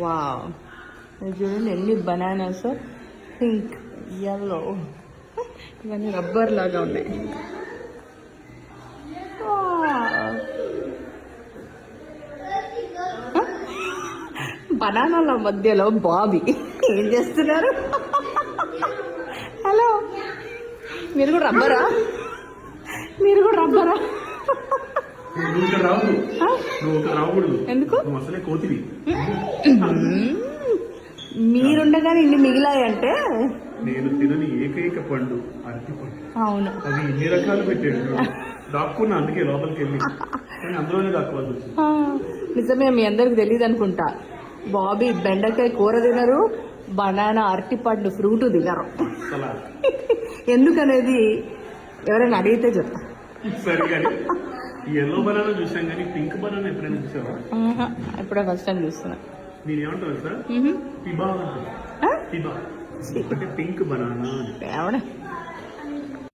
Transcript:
Wow, ఇది చూడండి ఎన్ని బనానాస్, పింక్, ఎల్లో, ఇవన్నీ రబ్బర్ లాగా ఉన్నాయి. బనానాల మధ్యలో బాబీ ఏం చేస్తున్నారు? హలో, మీరు కూడా రబ్బరా? మీరు కూడా రబ్బరా? ఎందుకు? మీరుండగానే ఇన్ని మిగిలాయంటే నేను తినని ఏకైక పండు అరటి పండు. అవును, అవి ఇన్ని రకాలు పెట్టాడు. దాక్కున్నా అందుకే లోపలికి వెళ్ళి, కానీ అందులోనే దాక్కోవాల్సి వచ్చింది. నిజమే, మీ అందరికి తెలియదు అనుకుంటా. బాబీ బెండకాయ కూర తినరు, బనానా అరటి పండు ఫ్రూట్ తినరు. ఎందుకనేది ఎవరైనా అడిగితే చెప్తా. సరే, కానీ ఈ ఎల్లో బనానా చూసాం, కానీ పింక్ బనానా ఎప్పుడైనా చూసావా? ఇప్పుడే ఫస్ట్ టైం చూస్తున్నా. నేను ఏమంటాను సార్, పిబా అంటాను. పిబా అంటే పింక్ బనానా.